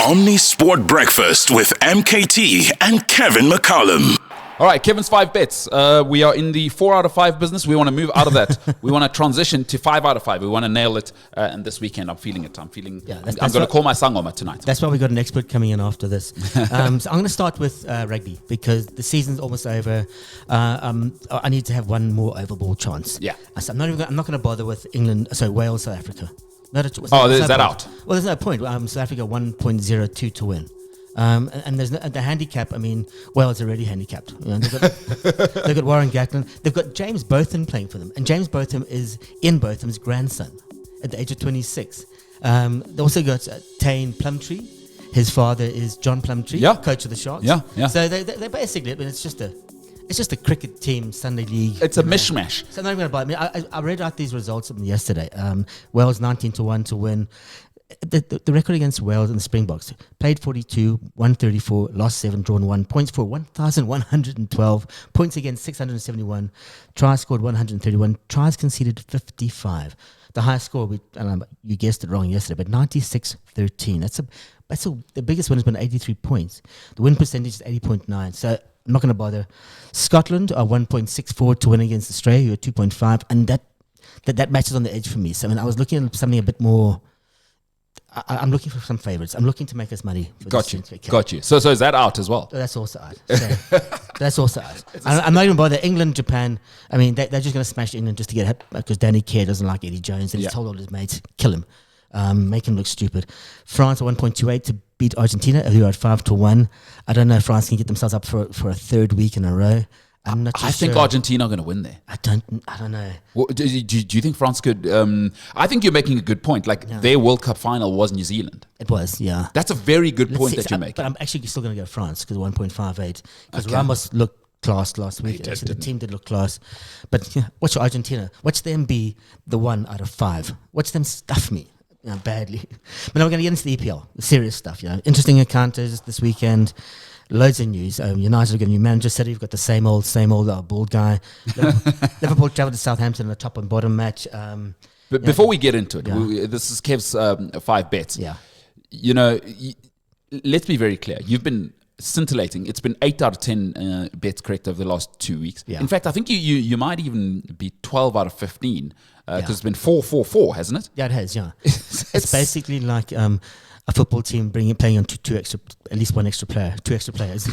Omni Sport Breakfast with MKT and Kevin McCallum. All right, Kevin's 5 bets. We are in the 4 out of 5 business. We want to move out of that. We want to transition to 5 out of 5. We want to nail it. And this weekend, I'm feeling it. I'm going to call my sangoma tonight. That's why we got an expert coming in after this. So I'm going to start with rugby because the season's almost over. I need to have one more overball chance. Yeah. So I'm not going to bother with Wales, South Africa. Is that out? Well, there's no point. South Africa 1.02 to win. And there's the handicap. I mean, Wales are already handicapped. You know, they've got Warren Gatland. They've got James Botham playing for them, and James Botham is Ian Botham's grandson at the age of 26. They also got Tane Plumtree. His father is John Plumtree, coach of the Sharks. Yeah. So they basically, I mean, it's just a cricket team Sunday league. It's a mishmash. So I'm not going to buy. I mean, I read out these results yesterday. Wales 19-1 to win. The record against Wales in the Springboks: played 42, 134, lost 7, drawn 1, points for 1,112, points against 671, tries scored 131, tries conceded 55. The highest score, you guessed it wrong yesterday, but 96-13. The biggest win has been 83 points. The win percentage is 80.9. So I'm not going to bother. Scotland are 1.64 to win against Australia, who are 2.5, and that matches on the edge for me. So I was looking at something a bit more. I'm looking for some favourites. I'm looking to make us money. Got you. So is that out as well? That's also out. That's also out. I'm not even bothered. England, Japan. I mean, they're just going to smash England just to get hit because Danny Kerr doesn't like Eddie Jones, and he's told all his mates kill him, make him look stupid. France are 1.28 to beat Argentina, who are at 5-1. I don't know if France can get themselves up for a third week in a row. I'm not too I think sure. Argentina are going to win there. I don't know. Well, do you think France could? I think you're making a good point. Their World Cup final was New Zealand. It was, yeah. That's a very good point that you make. But I'm actually still going to go France because 1.58. Because Ramos looked class last week. The team did look class. But watch Argentina. Watch them be the 1 out of 5. Watch them stuff me badly. But now we're going to get into the EPL, the serious stuff. Interesting encounters this weekend. Loads of news. United have got a new manager. City have got the same old bald guy. Liverpool travelled to Southampton in a top and bottom match. But before we get into it, this is Kev's 5 bets. Yeah. Let's be very clear. You've been scintillating. It's been 8 out of 10 bets correct over the last 2 weeks. Yeah. In fact, I think you might even be 12 out of 15 because it's been 4-4-4, hasn't it? Yeah, it has. Yeah, it's basically like a football team playing on two extra, at least one extra player, 2 extra players.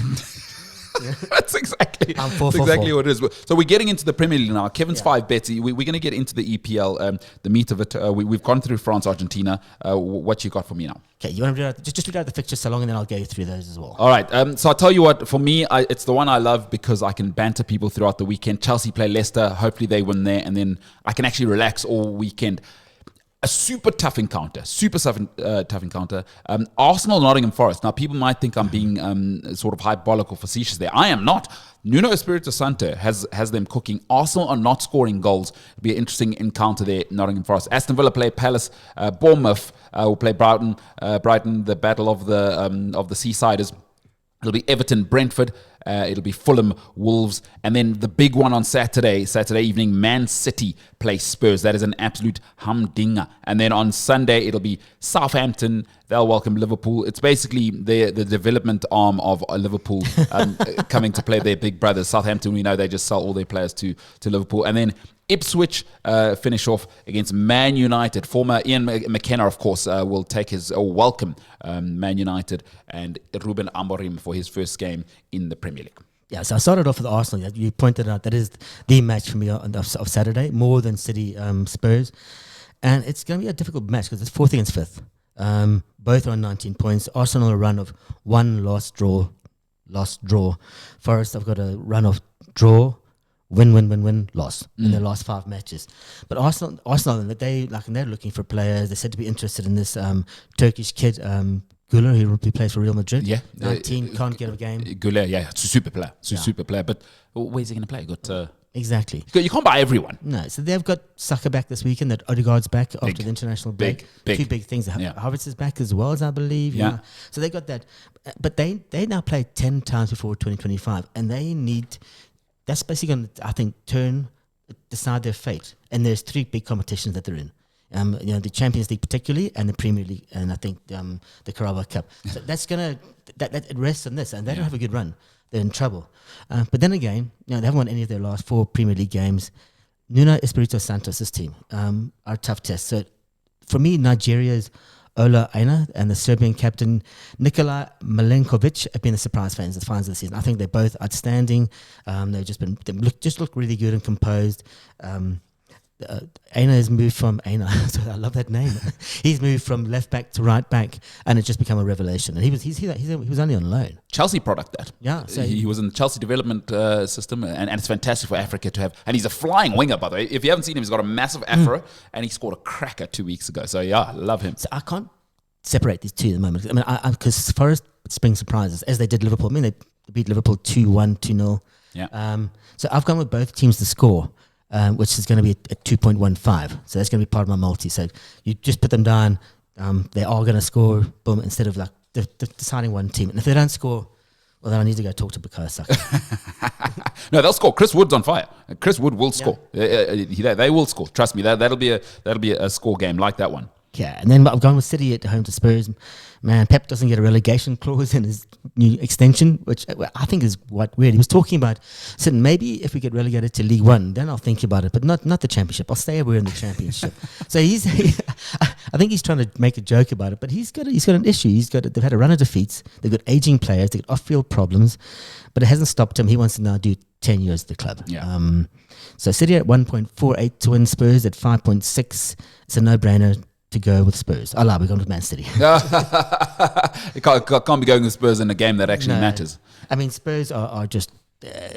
That's exactly what it is. So we're getting into the Premier League now. Kevin's 5 bets. We're going to get into the EPL, the meat of it. We've gone through France, Argentina. What you got for me now? Okay, you want to read out, just read out the fixtures so long, and then I'll go through those as well. All right. So I'll tell you what. For me, it's the one I love because I can banter people throughout the weekend. Chelsea play Leicester. Hopefully they win there, and then I can actually relax all weekend. A super tough encounter. Arsenal, Nottingham Forest. Now, people might think I'm being sort of hyperbolic or facetious there. I am not. Nuno Espirito Santo has them cooking. Arsenal are not scoring goals. It'll be an interesting encounter there, Nottingham Forest. Aston Villa play Palace. Bournemouth will play Brighton. The battle of the Seasiders. It'll be Everton, Brentford. It'll be Fulham, Wolves. And then the big one on Saturday evening, Man City play Spurs. That is an absolute humdinger. And then on Sunday, it'll be Southampton. They'll welcome Liverpool. It's basically the development arm of Liverpool coming to play their big brothers. Southampton, we know they just sell all their players to Liverpool. And then Ipswich finish off against Man United. Former Ian McKenna, of course, will welcome Man United and Ruben Amorim for his first game in the Premier League. Yeah, so I started off with Arsenal. You pointed out that is the match for me of Saturday, more than City Spurs. And it's going to be a difficult match because it's 4th against 5th. Both are on 19 points. Arsenal a run of 1 lost draw. Forest have got a run of draw, win, loss in their last 5 matches. But Arsenal, they're looking for players. They're said to be interested in this Turkish kid, Güler, who plays for Real Madrid. Yeah. 19, can't get a game. Güler, it's a super player. But where's he going to play? Exactly. You can't buy everyone. No, so they've got Saka back this weekend, that Odegaard's back after the international break. Big. 2 big things. Havertz is back as well, as I believe. Yeah. So they got that. But they now play 10 times before 2025, and they need... That's basically going to, I think, decide their fate. And there's 3 big competitions that they're in. The Champions League particularly, and the Premier League, and I think the Carabao Cup. So that's gonna that it rests on this, and they don't have a good run. They're in trouble. But then again, they haven't won any of their last 4 Premier League games. Nuno Espirito Santos' team are a tough test. So for me, Nigeria's Ola Aina and the Serbian captain Nikola Milenkovic have been the surprise fans at the finals of the season. I think they're both outstanding. They look really good and composed. Aina has moved from Aina. I love that name. He's moved from left back to right back, and it's just become a revelation. And he was only on loan. Chelsea product that. Yeah, so he was in the Chelsea development system, and it's fantastic for Africa to have. And he's a flying winger, by the way. If you haven't seen him, he's got a massive afro, and he scored a cracker 2 weeks ago. So yeah, I love him. So I can't separate these two at the moment. I mean, because as far as spring surprises, as they did Liverpool, I mean, they beat Liverpool 2-1, 2-0. Yeah. So I've gone with both teams to score. Which is going to be at 2.15. So that's going to be part of my multi. So you just put them down. They are going to score, boom, instead of like deciding one team. And if they don't score, well, then I need to go talk to Bukayo Saka. No, they'll score. Chris Wood's on fire. Chris Wood will score. They will score. Trust me. That'll be a score game like that one. Yeah, and then I've gone with City at home to Spurs. Man, Pep doesn't get a relegation clause in his new extension, which I think is quite weird. He was talking about, said maybe if we get relegated to League One, then I'll think about it, but not the Championship. I'll stay away in the Championship. So I think he's trying to make a joke about it, but he's got an issue. They've had a run of defeats. They've got aging players. They've got off-field problems, but it hasn't stopped him. He wants to now do 10 years at the club. Yeah. So City at 1.48 to win, Spurs at 5.6. It's a no-brainer to go with Spurs. We're going with Man City. You can't be going with Spurs in a game that actually matters. I mean, Spurs are just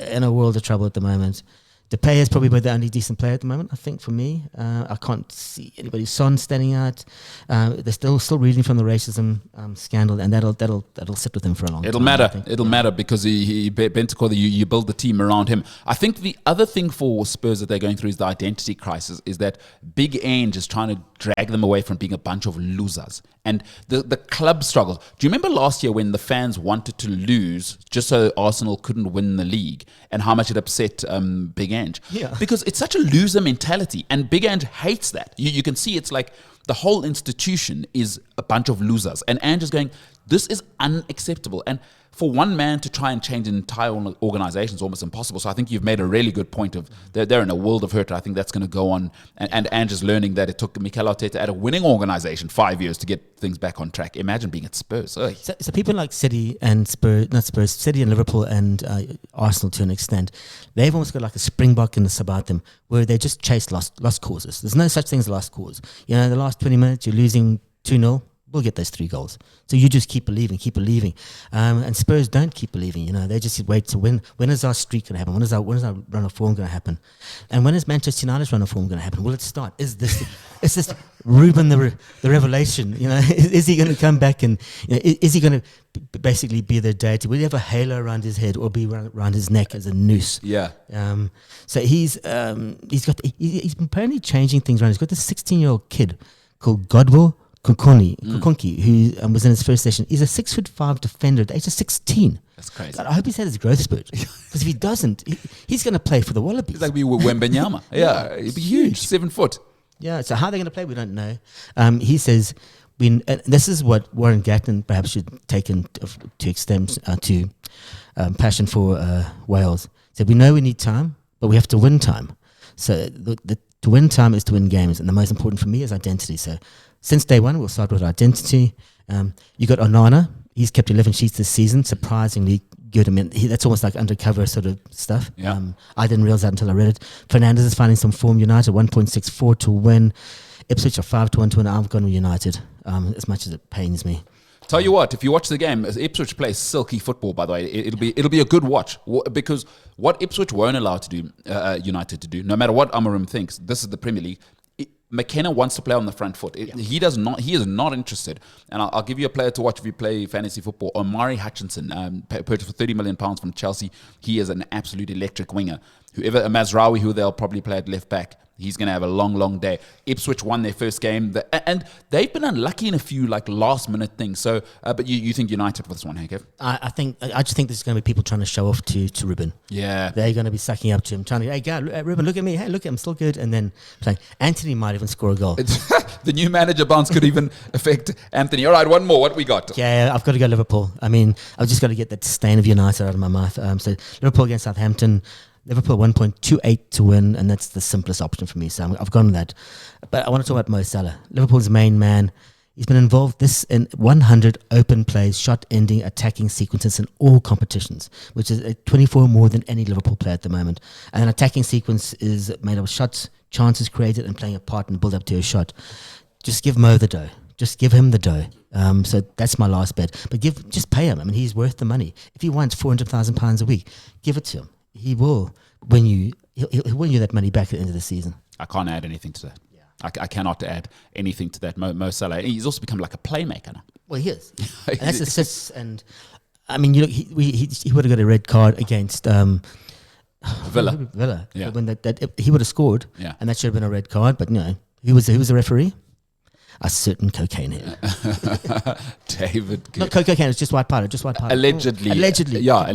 in a world of trouble at the moment. Depay is probably the only decent player at the moment, I think, for me. I can't see anybody. Son standing out. They're still reading from the racism scandal, and that'll sit with him for a long time. It'll matter because he Bentancur, you build the team around him. I think the other thing for Spurs that they're going through is the identity crisis, is that Big Ange is trying to drag them away from being a bunch of losers. And the club struggles. Do you remember last year when the fans wanted to lose just so Arsenal couldn't win the league, and how much it upset Big Ange? Yeah. Because it's such a loser mentality, and Big Ange hates that. You can see it's like the whole institution is a bunch of losers, and Ange is going, this is unacceptable. And for one man to try and change an entire organization is almost impossible. So I think you've made a really good point of they're in a world of hurt. I think that's going to go on. And Ange is learning that it took Mikel Arteta at a winning organization 5 years to get things back on track. Imagine being at Spurs. So people like City and City and Liverpool and Arsenal to an extent, they've almost got like a springbok-ness about them where they just chase lost causes. There's no such thing as a lost cause. The last 20 minutes, you're losing 2-0. We'll get those 3 goals. So you just keep believing. And Spurs don't keep believing. They just wait to win. When is our streak going to happen? When is our run of form going to happen? And when is Manchester United's run of form going to happen? Will it start? Is this Ruben the revelation? Is he going to come back and is he going to basically be the deity? Will he have a halo around his head or be around his neck as a noose? Yeah. So he's been apparently changing things around. He's got this 16-year-old kid called Godwill Kukunki, who was in his first session. He's a 6'5" defender at the age of 16. That's crazy. God, I hope he's had his growth spurt, because if he doesn't, he's going to play for the Wallabies. He's like Wembenyama. Yeah, he'd be huge, 7 foot. Yeah, so how they're going to play, we don't know. He says, this is what Warren Gatton perhaps should take to extend to passion for Wales. So we know we need time, but we have to win time. So to win time is to win games, and the most important for me is identity. So since day one, we'll start with identity. You got Onana. He's kept 11 sheets this season, surprisingly good. I mean, that's almost like undercover sort of stuff. Yeah. I didn't realize that until I read it. Fernandes is finding some form. United 1.64 to win. Ipswich are 5-1 to win. I've gone with United, as much as it pains me. Tell you what, if you watch the game, Ipswich plays silky football, by the way. It'll be a good watch, because what Ipswich weren't allowed to do, United to do, no matter what Amarim thinks, this is the Premier League. McKenna wants to play on the front foot. He does not. He is not interested. And I'll give you a player to watch if you play fantasy football. Omari Hutchinson, purchased for £30 million from Chelsea. He is an absolute electric winger whoever Mazraoui, who they'll probably play at left back. He's going to have a long, long day. Ipswich won their first game, and they've been unlucky in a few like last minute things. So, but you think United for this one, hey, Kev? I just think there's going to be people trying to show off to Ruben. Yeah, they're going to be sucking up to him, trying to, hey, God, Ruben, look at me. Hey, look, I'm still good. And then playing. Anthony might even score a goal. The new manager bounce could even affect Anthony. All right, one more. What we got? Yeah, I've got to go Liverpool. I mean, I've just got to get that stain of United out of my mouth. So Liverpool against Southampton. Liverpool 1.28 to win, and that's the simplest option for me. So I've gone with that. But I want to talk about Mo Salah, Liverpool's main man. He's been involved in 100 open plays, shot-ending, attacking sequences in all competitions, which is 24 more than any Liverpool player at the moment. And an attacking sequence is made up of shots, chances created, and playing a part and build up to a shot. Just give Mo the dough. Just give him the dough. So that's my last bet. But just pay him. I mean, he's worth the money. If he wants £400,000 a week, give it to him. He will win you. He'll win you that money back at the end of the season. I can't add anything to that. Yeah. I cannot add anything to that. Mo Salah. He's also become like a playmaker now. Well, he is. And that's assists. And I mean, he would have got a red card against Villa. Yeah. When that he would have scored. Yeah. And that should have been a red card. But no, who was the referee? A certain cocaine head. David. Not cocaine, it's just white powder. Allegedly. Allegedly. Yeah,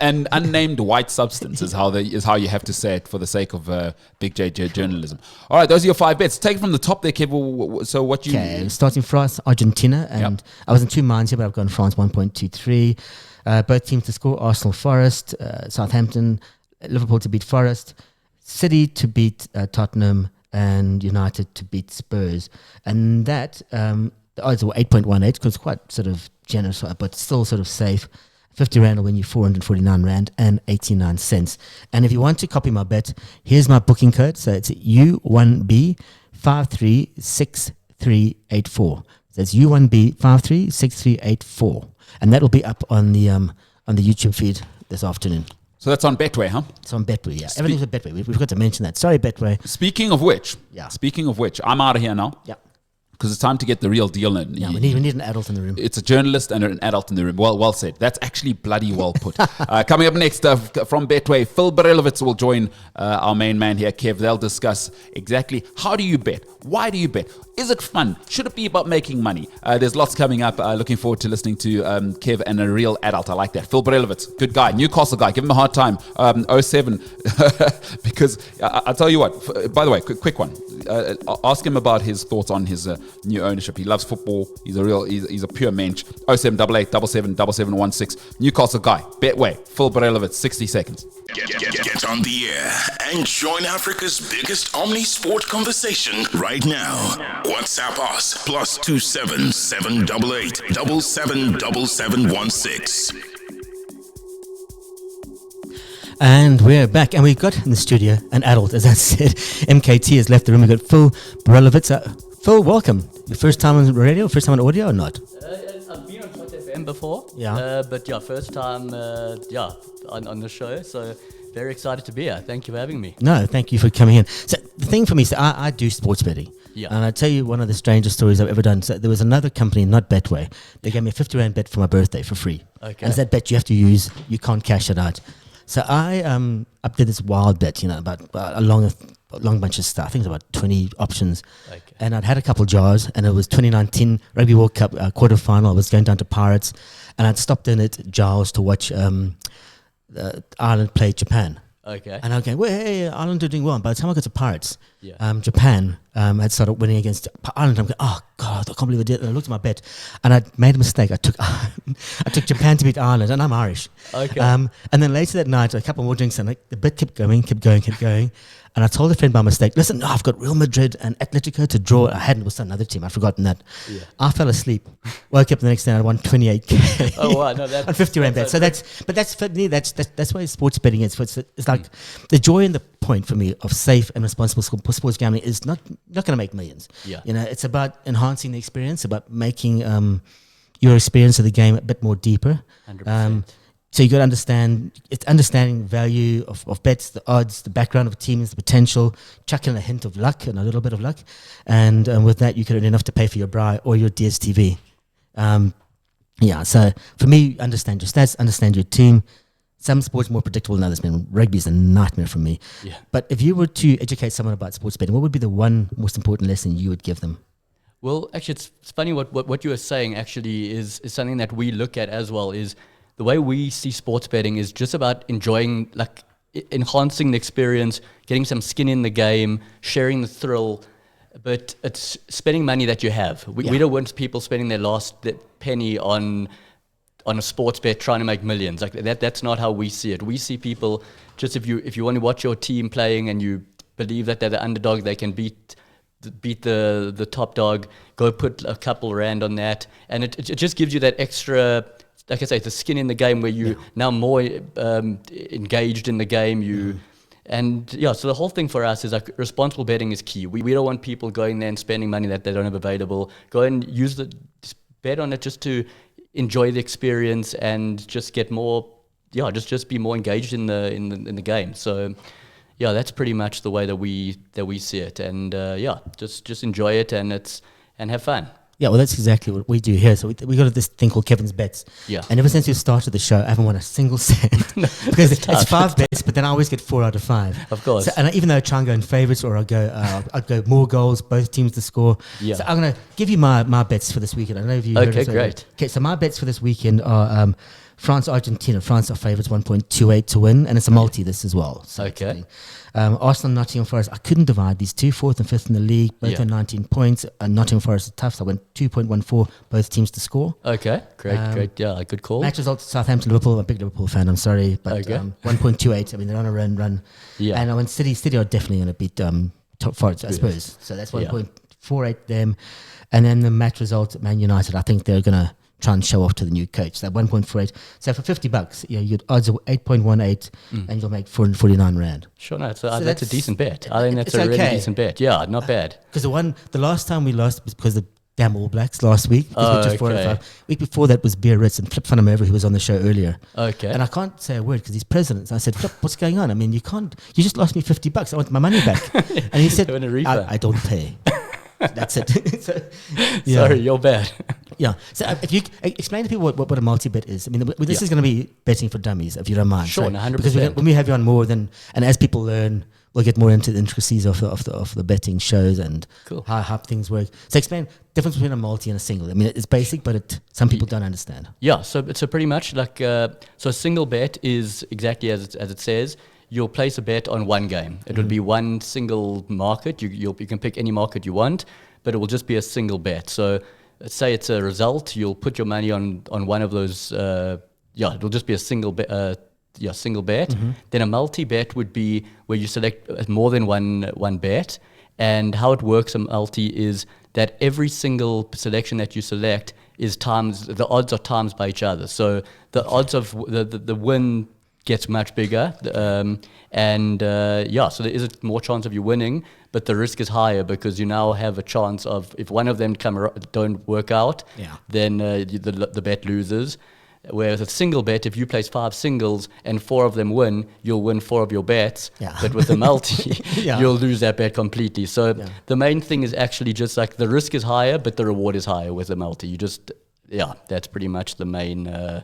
an unnamed white substance is how you have to say it for the sake of big J journalism. All right, those are your 5 bets. Take it from the top there, Kev. So what you... Okay, starting France, Argentina. And I was in 2 minds here, but I've gone France 1.23. Both teams to score, Arsenal, Forest, Southampton, Liverpool to beat Forest, City to beat Tottenham, and United to beat Spurs. And that, the odds were 8.18, because quite sort of generous, but still sort of safe. 50 Rand will win you 449 Rand and 89 cents. And if you want to copy my bet, here's my booking code. So it's U1B536384. That's U1B536384. And that will be up on the YouTube feed this afternoon. So that's on Betway, huh? It's on Betway, yeah. Everything's on Betway. We've got to mention that. Sorry, Betway. Speaking of which, I'm out of here now. Yeah. Because it's time to get the real deal in. Yeah, we need an adult in the room. It's a journalist and an adult in the room. Well said. That's actually bloody well put. Coming up next from Betway, Phil Barelovitz will join our main man here, Kev. They'll discuss exactly how do you bet? Why do you bet? Is it fun? Should it be about making money? There's lots coming up. Looking forward to listening to Kev and a real adult. I like that. Phil Barelovitz, good guy. Newcastle guy. Give him a hard time. 07. Because I'll tell you what. By the way, quick one. Ask him about his thoughts on his new ownership. He loves football. He's a pure mensch. 0788 777716. Newcastle guy. Betway. Phil Barelovitz. 60 seconds. Get on the air and join Africa's biggest omni-sport conversation right now. WhatsApp us +27 788 777716. And we're back, and we've got in the studio an adult, as I said. MKT has left the room. We've got Phil Barelovitz. Phil, welcome. Your first time on radio, first time on audio or not? I've been on Hot FM before. Yeah. But first time, on the show. So very excited to be here. Thank you for having me. No, thank you for coming in. So the thing for me is I do sports betting. Yeah. And I'll tell you one of the strangest stories I've ever done. So there was another company, not Betway. They gave me a 50 Rand bet for my birthday for free. Okay. And it's that bet you have to use. You can't cash it out. So I did this wild bet, about a long bunch of stuff. I think it was about 20 options. Okay. And I'd had a couple jars, and it was 2019 Rugby World Cup quarterfinal. I was going down to Pirates, and I'd stopped in at Giles to watch Ireland play Japan. Okay. And I was going, well, hey, Ireland are doing well. By the time I got to Pirates, Yeah. Japan had started winning against Ireland. I'm going, oh, God, I can't believe I did it. And I looked at my bet, and I made a mistake. I took Japan to beat Ireland, and I'm Irish. Okay. And then later that night, a couple more drinks, and the bet kept going. And I told a friend by mistake, listen, no, I've got Real Madrid and Atletico to draw. I hadn't, it was another team. I'd forgotten that. Yeah. I fell asleep. Woke up the next day and I won 28K. Oh, wow. No, that's... on 50 Rand bet. So that's for me, that's why sports betting is. It's like the joy and the point for me of safe and responsible sports gambling is not going to make millions. Yeah. It's about enhancing the experience, about making your experience of the game a bit more deeper. 100%. So you got to understanding value of bets, the odds, the background of teams, the potential, chuck in a hint of luck and a little bit of luck. And with that, you could earn enough to pay for your braai or your DSTV. So for me, understand your stats, understand your team, some sports more predictable than others. Man, rugby is a nightmare for me. Yeah. But if you were to educate someone about sports betting, what would be the one most important lesson you would give them? Well, actually, it's funny what you were saying actually is something that we look at as well, is the way we see sports betting is just about enjoying, like enhancing the experience, getting some skin in the game, sharing the thrill, but it's spending money that you have. We don't want people spending their last penny on a sports bet trying to make millions. Like that's not how we see it. We see people just if you want to watch your team playing and you believe that they're the underdog, they can beat the top dog, go put a couple rand on that, and it just gives you that extra, like I say, the skin in the game where you now more engaged in the game. So the whole thing for us is like responsible betting is key. We don't want people going there and spending money that they don't have available. Go and just bet on it just to enjoy the experience and just get more, just be more engaged in the game. So, that's pretty much the way that we see it, and just enjoy it and have fun. Yeah, well, that's exactly what we do here. So we got this thing called Kevin's Bets. Yeah. And ever since we started the show, I haven't won a single cent. Because it's 5 bets, but then I always get 4 out of 5. Of course. So, and even though I try and go in favourites or I'll go more goals, both teams to score. Yeah. So I'm going to give you my bets for this weekend. I don't know if you heard Okay, of it. great. Okay, so my bets for this weekend are France, Argentina. France are favourites 1.28 to win, and it's a multi this as well. So Okay. Arsenal, Nottingham Forest. I couldn't divide these two, 4th and 5th in the league, both on 19 points. Nottingham Forest is tough, so I went 2.14, both teams to score. Okay, great. Yeah, good call. Match results: Southampton, Liverpool. I'm a big Liverpool fan. I'm sorry, but Okay. 1.28. I mean, they're on a run. Yeah. And I went City. City are definitely going to beat top Forest, I suppose. So that's 1.48 them. And then the match result: Man United. I think they're going to try and show off to the new coach. That 1.48. So for $50, your odds are 8.18, and you'll make 449 rand. Sure, no, that's a decent bet. I think that's it's a really okay. decent bet. Yeah, not bad. Because the last time we lost was because the damn All Blacks last week. Oh, Just 4 out of okay. 5. Week before that was Biarritz and Flip Van who was on the show earlier. Okay. And I can't say a word because he's president. So I said, Flip, what's going on? I mean, you just lost me $50. I want my money back. And he said, You want a refund? I don't pay. That's it. So, Sorry, you're bad. Yeah. So if you explain to people what a multi-bet is. I mean, this is going to be betting for dummies, if you don't mind. Sure, So, 100%. Because when we have you on more, and as people learn, we'll get more into the intricacies of the betting shows and Cool. how things work. So explain the difference between a multi and a single. I mean, it's basic, but some people don't understand. Yeah, so pretty much like so a single bet is exactly as it says. You'll place a bet on one game. It would be one single market. You can pick any market you want, but it will just be a single bet. So let's say it's a result. You'll put your money on one of those. It'll just be a single bet. Single bet. Then a multi-bet would be where you select more than one bet. And how it works, a multi, is that every single selection that you select is times, the odds are times by each other. So the odds of the win gets much bigger, so there is a more chance of you winning, but the risk is higher because you now have a chance of, if one of them don't work out, then the bet loses. Whereas a single bet, if you place 5 singles and 4 of them win, you'll win 4 of your bets. Yeah. But with the multi, Yeah. you'll lose that bet completely. So the main thing is actually just like the risk is higher, but the reward is higher with the multi. That's pretty much the main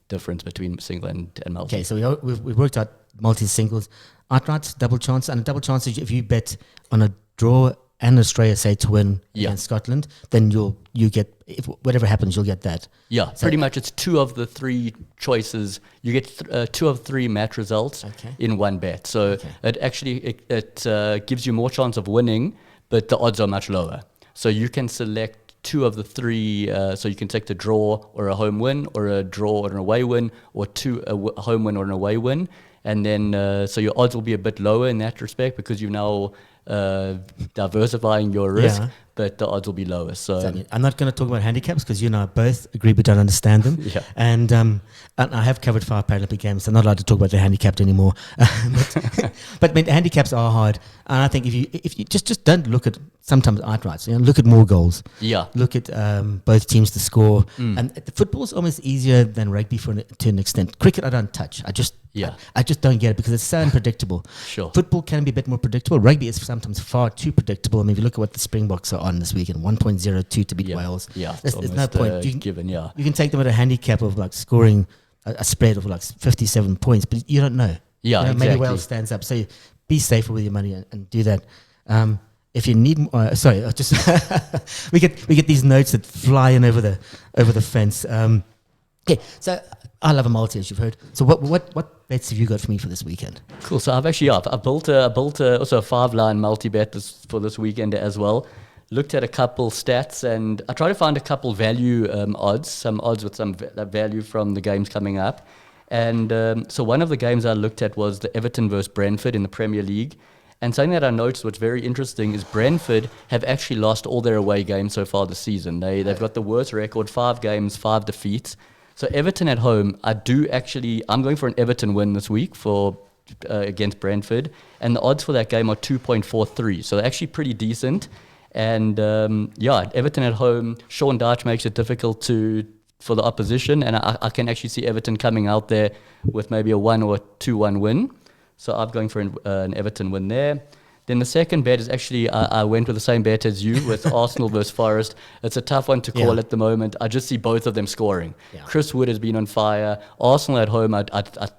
difference between single and multi. Okay, so we've worked out multi-singles. Outright, double chance. And a double chance is if you bet on a draw and Australia, say, to win against Scotland, then you get, if whatever happens, you'll get that. Yeah, so pretty much it's 2 of the 3 choices. You get 2 of 3 match results in one bet. So it actually it gives you more chance of winning, but the odds are much lower. So you can select 2 of the 3, so you can take a draw or a home win, or a draw or an away win, or a home win or an away win, and then so your odds will be a bit lower in that respect because you're now diversifying your risk, but the odds will be lower. So I'm not going to talk about handicaps because you and I both agree we don't understand them. Yeah. And I have covered 5 Paralympic Games, so I'm not allowed to talk about the handicapped anymore. but I mean, the handicaps are hard, and I think if you just don't look at sometimes outrights, look at more goals. Yeah. Look at both teams to score. And football's almost easier than rugby to an extent. Cricket I don't touch. I just don't get it because it's so unpredictable. Sure. Football can be a bit more predictable. Rugby is sometimes far too predictable. I mean, if you look at what the Springboks are on this weekend, 1.02 to beat Wales. Yeah, There's no point. given. Yeah. You can take them at a handicap of like scoring a spread of like 57 points, but you don't know. Yeah, Maybe exactly. Wales stands up. So be safer with your money and do that. If you need, just we get these notes that fly in over the fence. Okay, so I love a multi, as you've heard. So what bets have you got for me for this weekend? Cool. So I've actually I built also a 5-line multi bet for this weekend as well. Looked at a couple stats and I tried to find a couple value odds, some odds with some value from the games coming up. And so one of the games I looked at was the Everton versus Brentford in the Premier League. And something that I noticed what's very interesting is Brentford have actually lost all their away games so far this season. They've got the worst record, 5 games, 5 defeats. So Everton at home, I'm going for an Everton win this week for against Brentford. And the odds for that game are 2.43. So they're actually pretty decent. And Everton at home, Sean Dyche makes it difficult for the opposition. And I can actually see Everton coming out there with maybe a 1 or 2-1 win. So I'm going for an Everton win there. Then the second bet is actually, I went with the same bet as you with Arsenal versus Forest. It's a tough one to call at the moment. I just see both of them scoring. Yeah. Chris Wood has been on fire. Arsenal at home, I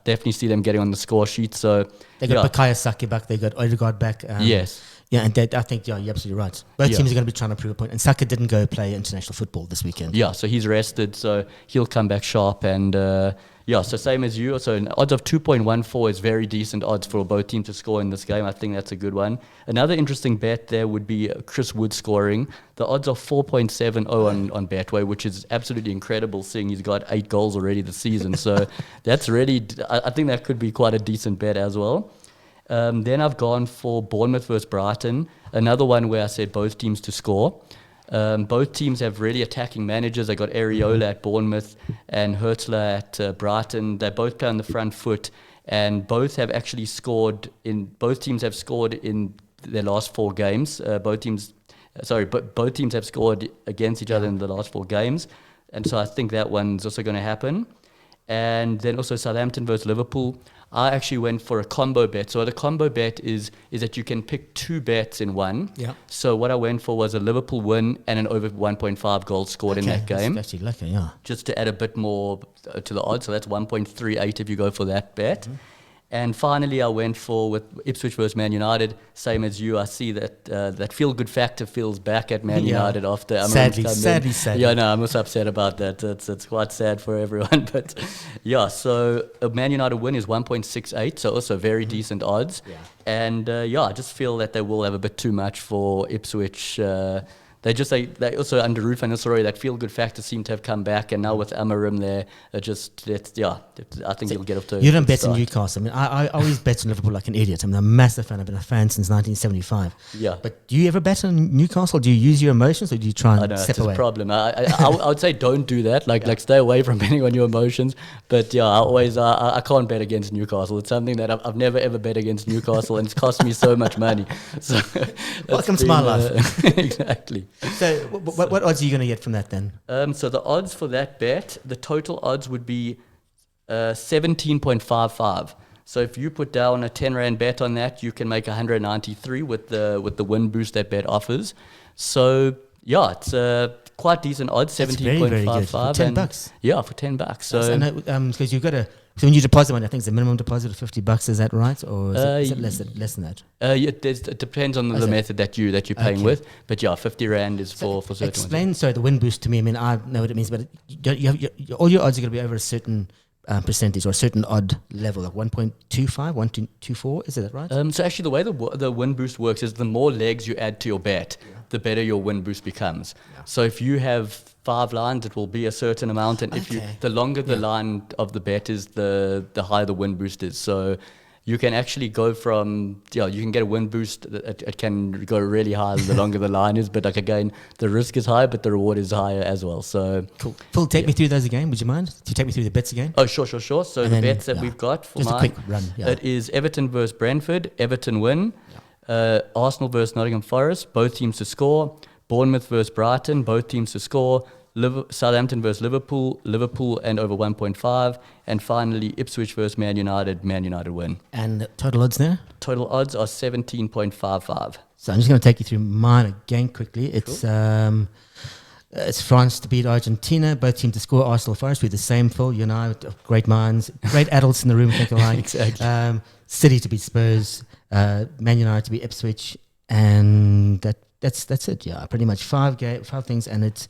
definitely see them getting on the score sheet. So they got Bukayo Saka back. They got Odegaard back. Yes. Yeah, and I think you're absolutely right. Both teams are going to be trying to prove a point. And Saka didn't go play international football this weekend. Yeah, so he's rested. So he'll come back sharp. And so same as you. So an odds of 2.14 is very decent odds for both teams to score in this game. I think that's a good one. Another interesting bet there would be Chris Wood scoring. The odds are 4.70 on Betway, which is absolutely incredible, seeing he's got 8 goals already this season. So that's really, I think that could be quite a decent bet as well. Then I've gone for Bournemouth versus Brighton, another one where I said both teams to score. Both teams have really attacking managers. They got Areola at Bournemouth and Hertzler at Brighton. They both play on the front foot, and both have actually scored both teams have scored in their last 4 games. Both teams have scored against each other in the last 4 games, and so I think that one's also going to happen. And then also Southampton versus Liverpool. I actually went for a combo bet. So the combo bet is that you can pick 2 bets in one. Yeah. So what I went for was a Liverpool win and an over 1.5 goals scored in that game. That's actually lucky, yeah. Just to add a bit more to the odds. So that's 1.38 if you go for that bet. Mm-hmm. And finally, I went with Ipswich versus Man United. Same as you, I see that feel-good factor feels back at Man United after sadly. Yeah, no, I'm also upset about that. It's quite sad for everyone. But yeah, so a Man United win is 1.68, so also very decent odds. Yeah. And I just feel that they will have a bit too much for Ipswich. They also under Ruud van Nistelrooy, that feel-good factor seemed to have come back, and now with Amarim there, I think he'll get off to. You don't bet in Newcastle. I mean, I always bet on Liverpool like an idiot. I'm a massive fan. I've been a fan since 1975. Yeah. But do you ever bet on Newcastle? Do you use your emotions, or do you try and step away? It's a problem. I would say don't do that. Like stay away from betting on your emotions. But yeah, I can't bet against Newcastle. It's something that I've never ever bet against Newcastle, and it's cost me so much money. So welcome to my life. Exactly. So what odds are you going to get from that then? So the odds for that bet, the total odds would be 17.55. So if you put down a 10 Rand bet on that, you can make 193 with the win boost that bet offers. So yeah, it's quite decent odds, 17.55 for $10. Yeah, for $10. So because you've got so when you deposit money, I think it's a minimum deposit of $50. Is that right, or is it less than that? It depends on the method that you're paying with. But yeah, 50 Rand is for certain. Explain the win boost to me. I mean, I know what it means, but all your odds are going to be over a certain percentage or a certain odd level, like 1.25, 1.24. Is that right? So actually, the way the win boost works is the more legs you add to your bet, the better your win boost becomes. Yeah. So if you have 5 lines, it will be a certain amount, and the longer the line of the bet is, the higher the win boost is. So you can actually go from you can get a win boost. It can go really high the longer the line is, but again, the risk is high, but the reward is higher as well. So cool. Phil, take me through those again. Would you mind? Do you take me through the bets again? Oh, sure. So the bets that we've got for just a quick run. Yeah. It is Everton versus Brentford. Everton win. Yeah. Arsenal versus Nottingham Forest. Both teams to score. Bournemouth versus Brighton. Both teams to score. Southampton versus Liverpool and over 1.5, and finally Ipswich versus Man United win. And total odds there? Total odds are 17.55. So I'm just going to take you through mine again quickly. It's It's France to beat Argentina. Both teams to score. Arsenal, Forest. We're the same, Phil. You and I, great minds, great adults in the room, think alike. Exactly. City to beat Spurs. Man United to beat Ipswich, and that's it. Yeah, pretty much five things, and it's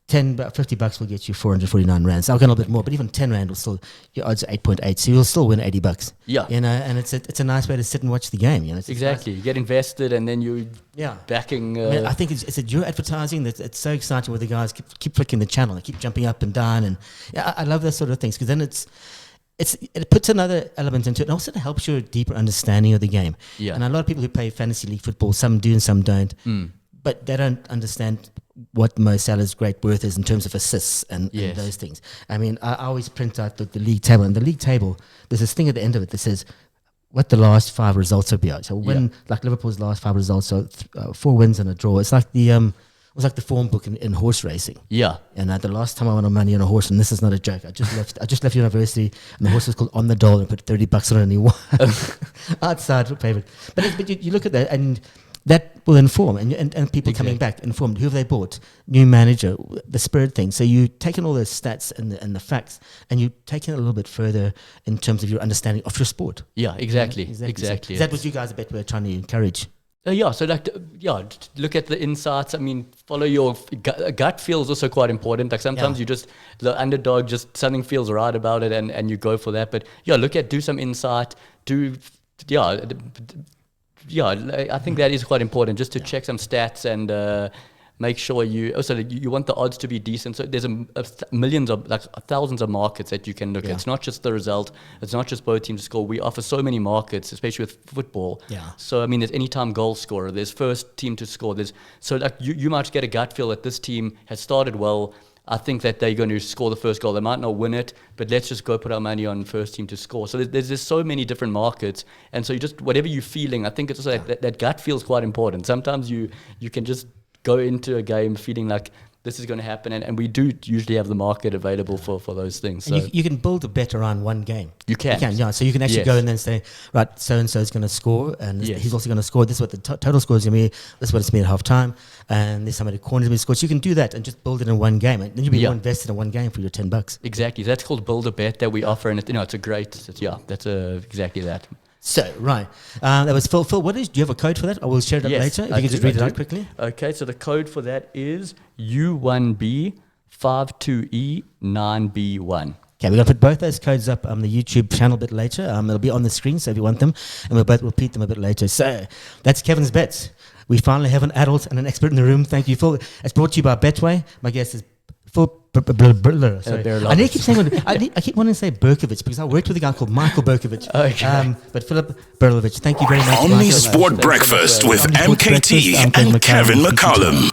$50 will get you 449 rands. I'll get a little bit more, but even 10 rand will still, your odds are 8.8, so you'll still win $80. Yeah. You know, and it's a nice way to sit and watch the game. You know, Exactly. You get invested, and then you backing. I mean, I think it's your advertising that it's so exciting where the guys keep flicking the channel, they keep jumping up and down, and I love those sort of things because then it puts another element into it, and also it helps you a deeper understanding of the game. Yeah. And a lot of people who play fantasy league football, some do and some don't, but they don't understand what Mo Salah's great worth is in terms of assists and those things. I mean, I always print out the league table, and the league table, there's this thing at the end of it that says what the last 5 results will be. So like Liverpool's last 5 results, so 4 wins and a draw. It's like it was like the form book in horse racing. Yeah. And the last time I won money on a horse, and this is not a joke, I just left university, and the horse was called On the Dole, and put $30 on it, and he won. Outside favorite. But you look at that, and that will inform, and people coming back informed. Who have they bought? New manager, the spirit thing. So you taking all those stats and the facts, and you taking it a little bit further in terms of your understanding of your sport. Yeah, exactly. So Exactly. is that what you guys at Betway are trying to encourage? So look at the insights. I mean, follow your gut feel is also quite important. Like sometimes you just, the underdog, just something feels right about it, and you go for that. But do some insight, I think that is quite important, just to check some stats and make sure you want the odds to be decent. So there's millions of, like thousands of markets that you can look at. It's not just the result. It's not just both teams to score. We offer so many markets, especially with football. Yeah. So I mean, there's anytime goal scorer. There's first team to score. You might get a gut feel that this team has started well. I think that they're going to score the first goal. They might not win it, but let's just go put our money on first team to score. So there's just so many different markets. And so whatever you're feeling, I think it's also that gut feels quite important. Sometimes you can just go into a game feeling like this is going to happen. And we do usually have the market available for those things. So And you can build a bet around one game. You can. Yeah. So you can actually go in there and say, right, so-and-so is going to score, and he's also going to score. This is what the total score is going to be. This is what it's going to be at half-time. And there's somebody corners going to score. So you can do that and just build it in one game. And then you'll be more invested in one game for your $10. Exactly. That's called Build a Bet that we offer. And it's a great, that's exactly that. So, right. That was Phil. Phil, do you have a code for that? I will share it up later. If you can just read it out quickly. Okay, so the code for that is U1B52E9B1. Okay, we're going to put both those codes up on the YouTube channel a bit later. It'll be on the screen, so if you want them, and we'll both repeat them a bit later. So, that's Kevin's Bets. We finally have an adult and an expert in the room. Thank you, Phil. It's brought to you by Betway. My guest is Phil. Sorry. I keep saying I keep wanting to say Berkovich because I worked with a guy called Michael Berkovich. Okay. But Philip Berlovich, thank you very much. Omni Sport Breakfast with MKT and Kevin McCollum.